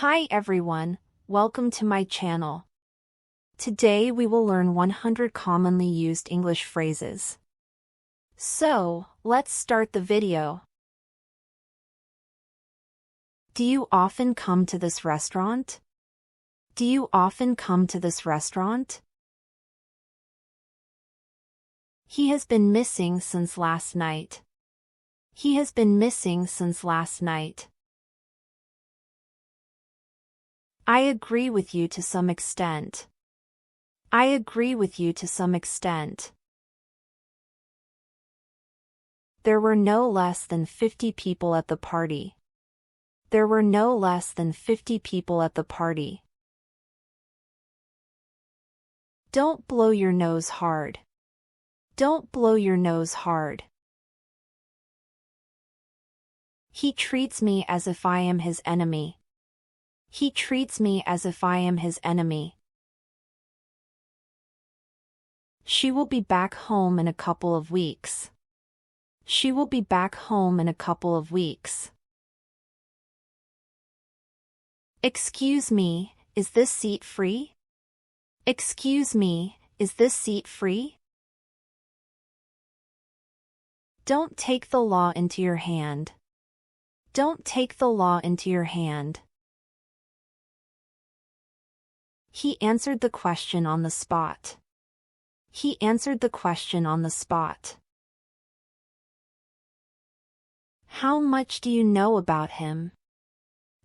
Hi everyone, welcome to my channel. Today we will learn 100 commonly used English phrases. So, let's start the video. Do you often come to this restaurant? Do you often come to this restaurant? He has been missing since last night. He has been missing since last night. I agree with you to some extent. I agree with you to some extent. There were no less than 50 people at the party. There were no less than 50 people at the party. Don't blow your nose hard. Don't blow your nose hard. He treats me as if I am his enemy. He treats me as if I am his enemy. She will be back home in a couple of weeks. She will be back home in a couple of weeks. Excuse me, is this seat free? Excuse me, is this seat free? Don't take the law into your hand. Don't take the law into your hand. He answered the question on the spot. He answered the question on the spot. How much do you know about him?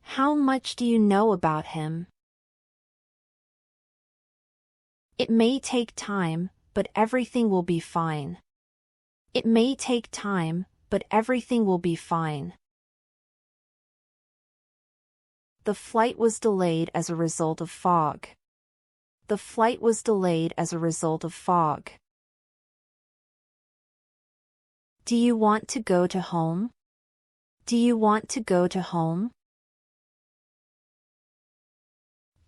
How much do you know about him? It may take time, but everything will be fine. It may take time, but everything will be fine. The flight was delayed as a result of fog. The flight was delayed as a result of fog. Do you want to go to home? Do you want to go to home?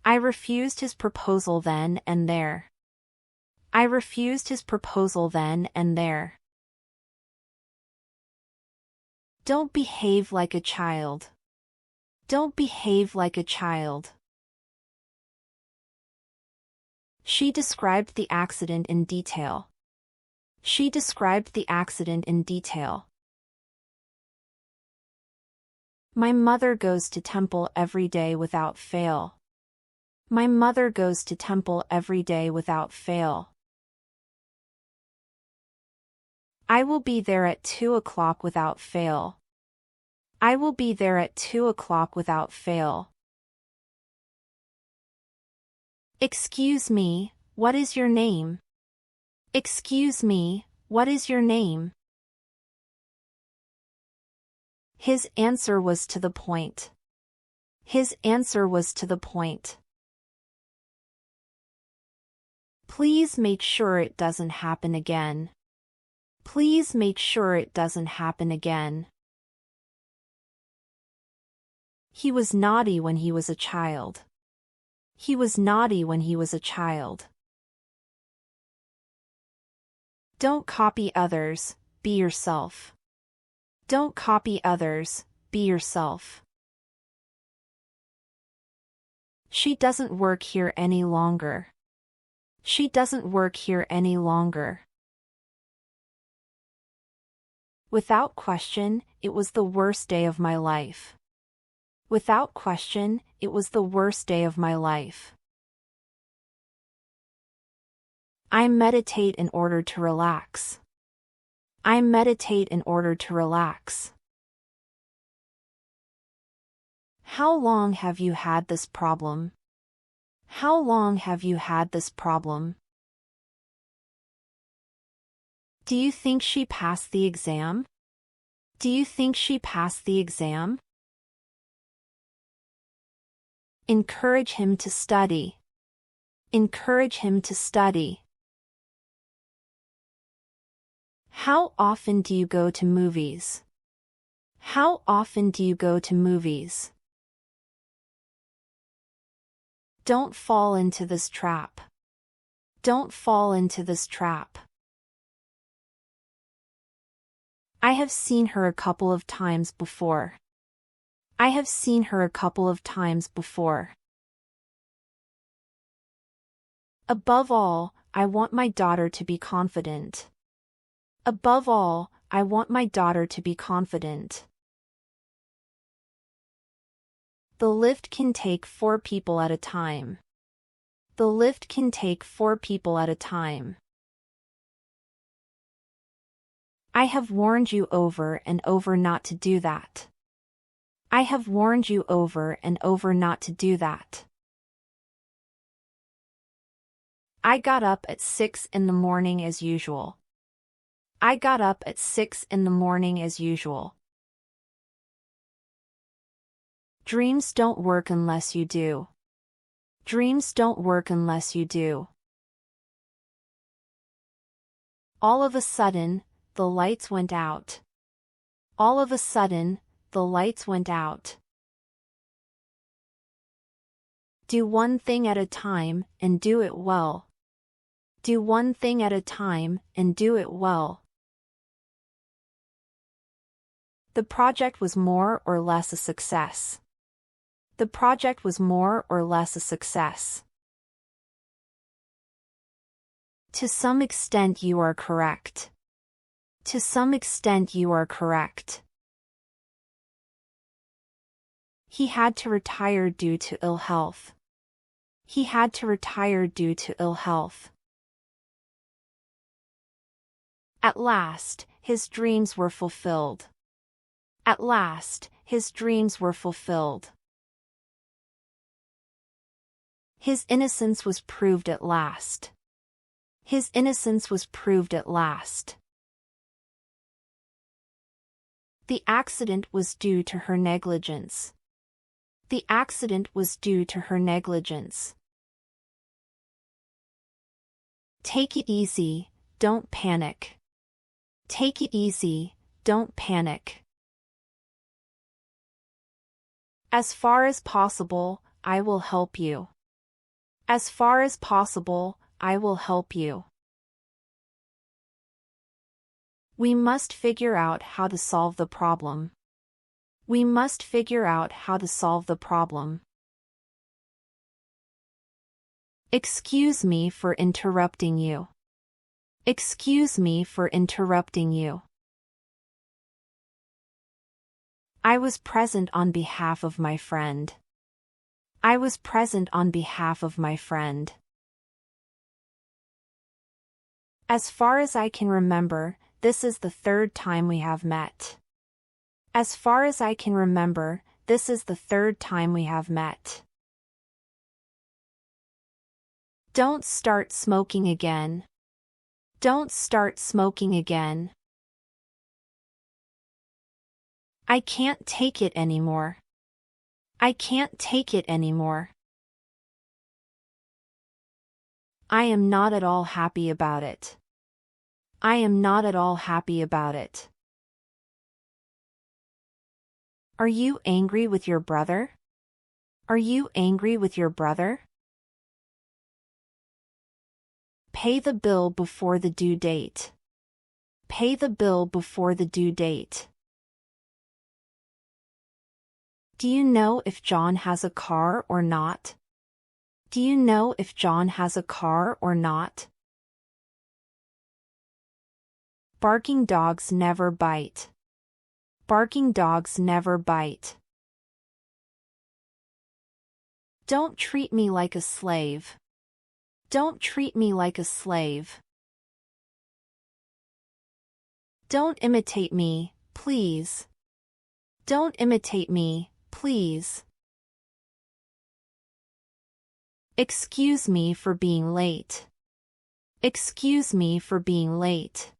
I refused his proposal then and there. I refused his proposal then and there. Don't behave like a child. Don't behave like a child. She described the accident in detail. She described the accident in detail. My mother goes to temple every day without fail. My mother goes to temple every day without fail. I will be there at 2 o'clock without fail. I will be there at 2 o'clock without fail. Excuse me, what is your name? Excuse me, what is your name? His answer was to the point. His answer was to the point. Please make sure it doesn't happen again. Please make sure it doesn't happen again. He was naughty when he was a child. He was naughty when he was a child. Don't copy others, be yourself. Don't copy others, be yourself. She doesn't work here any longer. She doesn't work here any longer. Without question, it was the worst day of my life. Without question, it was the worst day of my life. I meditate in order to relax. I meditate in order to relax. How long have you had this problem? How long have you had this problem? Do you think she passed the exam? Do you think she passed the exam? Encourage him to study. Encourage him to study. How often do you go to movies? How often do you go to movies? Don't fall into this trap. Don't fall into this trap. I have seen her a couple of times before. I have seen her a couple of times before. Above all, I want my daughter to be confident. Above all, I want my daughter to be confident. The lift can take 4 people at a time. The lift can take 4 people at a time. I have warned you over and over not to do that. I have warned you over and over not to do that. I got up at 6 in the morning as usual. I got up at 6 in the morning as usual. Dreams don't work unless you do. Dreams don't work unless you do. All of a sudden, the lights went out. All of a sudden, the lights went out. Do one thing at a time and do it well. Do one thing at a time and do it well. The project was more or less a success. The project was more or less a success. To some extent you are correct. To some extent you are correct. He had to retire due to ill health. He had to retire due to ill health. At last, his dreams were fulfilled. At last, his dreams were fulfilled. His innocence was proved at last. His innocence was proved at last. The accident was due to her negligence. The accident was due to her negligence. Take it easy, don't panic. Take it easy, don't panic. As far as possible, I will help you. As far as possible, I will help you. We must figure out how to solve the problem. We must figure out how to solve the problem. Excuse me for interrupting you. Excuse me for interrupting you. I was present on behalf of my friend. I was present on behalf of my friend. As far as I can remember, this is the 3rd time we have met. As far as I can remember, this is the 3rd time we have met. Don't start smoking again. Don't start smoking again. I can't take it anymore. I can't take it anymore. I am not at all happy about it. I am not at all happy about it. Are you angry with your brother? Are you angry with your brother? Pay the bill before the due date. Pay the bill before the due date. Do you know if John has a car or not? Do you know if John has a car or not? Barking dogs never bite. Barking dogs never bite. Don't treat me like a slave. Don't treat me like a slave. Don't imitate me, please. Don't imitate me, please. Excuse me for being late. Excuse me for being late.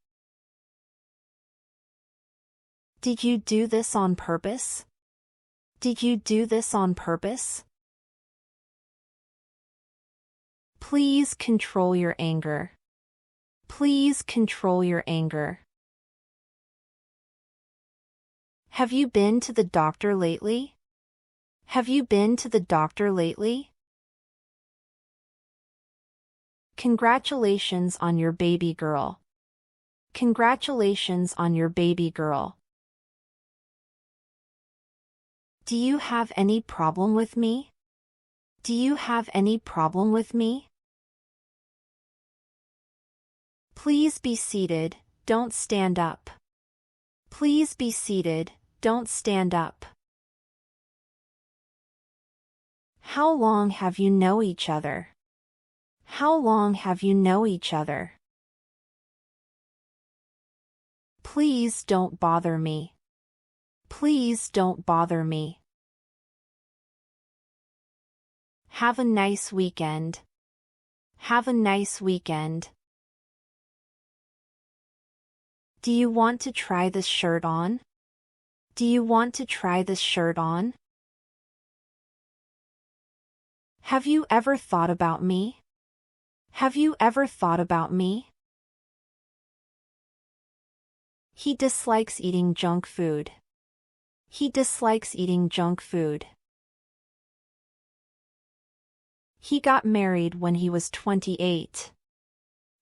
Did you do this on purpose? Did you do this on purpose? Please control your anger. Please control your anger. Have you been to the doctor lately? Have you been to the doctor lately? Congratulations on your baby girl. Congratulations on your baby girl. Do you have any problem with me? Do you have any problem with me? Please be seated, don't stand up. Please be seated, don't stand up. How long have you know each other? How long have you know each other? Please don't bother me. Please don't bother me. Have a nice weekend. Have a nice weekend. Do you want to try this shirt on? Do you want to try this shirt on? Have you ever thought about me? Have you ever thought about me? He dislikes eating junk food. He dislikes eating junk food. He got married when he was 28.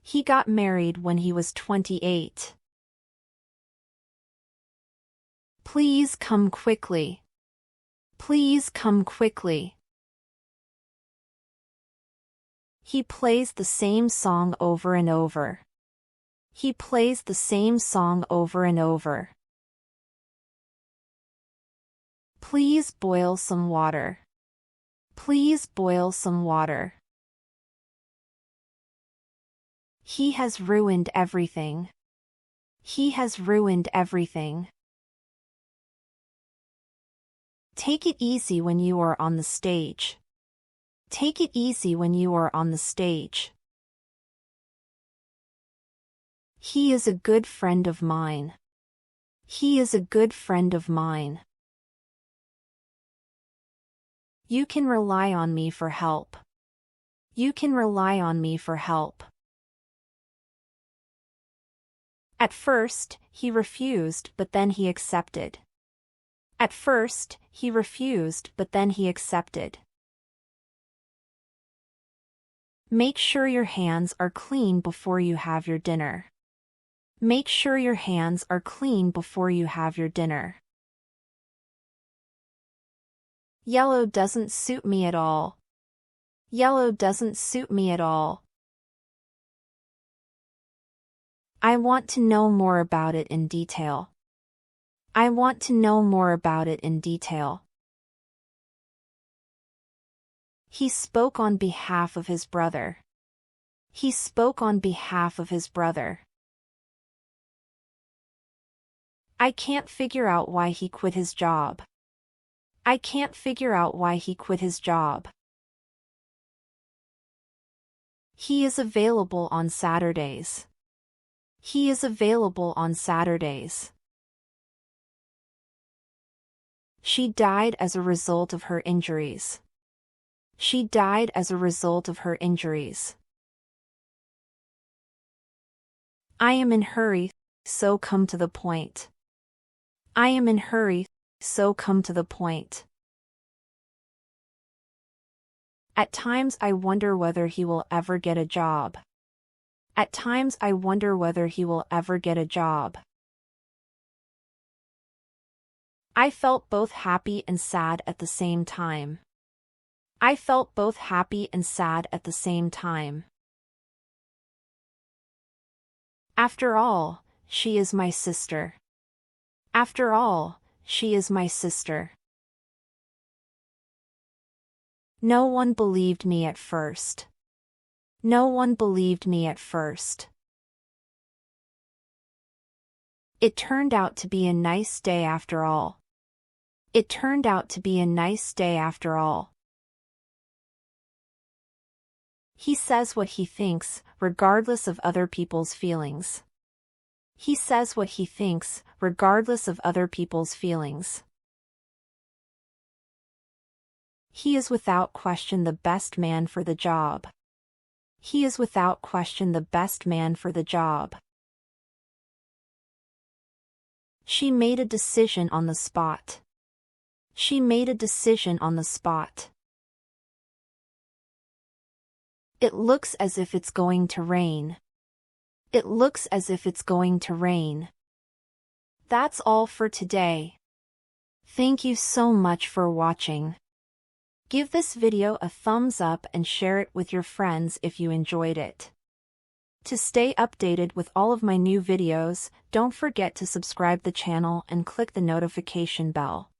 He got married when he was 28. Please come quickly. Please come quickly. He plays the same song over and over. He plays the same song over and over. Please boil some water. Please boil some water. He has ruined everything. He has ruined everything. Take it easy when you are on the stage. Take it easy when you are on the stage. He is a good friend of mine. He is a good friend of mine. You can rely on me for help. You can rely on me for help. At first, he refused, but then he accepted. At first, he refused, but then he accepted. Make sure your hands are clean before you have your dinner. Make sure your hands are clean before you have your dinner. Yellow doesn't suit me at all. Yellow doesn't suit me at all. I want to know more about it in detail. I want to know more about it in detail. He spoke on behalf of his brother. He spoke on behalf of his brother. I can't figure out why he quit his job. I can't figure out why he quit his job. He is available on Saturdays. He is available on Saturdays. She died as a result of her injuries. She died as a result of her injuries. I am in hurry, so come to the point. I am in hurry, so come to the point. At times I wonder whether he will ever get a job. At times I wonder whether he will ever get a job. I felt both happy and sad at the same time. I felt both happy and sad at the same time. After all, she is my sister. After all, she is my sister. No one believed me at first. No one believed me at first. It turned out to be a nice day after all. It turned out to be a nice day after all. He says what he thinks, regardless of other people's feelings. He says what he thinks, regardless of other people's feelings. He is without question the best man for the job. He is without question the best man for the job. She made a decision on the spot. She made a decision on the spot. It looks as if it's going to rain. It looks as if it's going to rain. That's all for today. Thank you so much for watching. Give this video a thumbs up and share it with your friends if you enjoyed it. To stay updated with all of my new videos, don't forget to subscribe the channel and click the notification bell.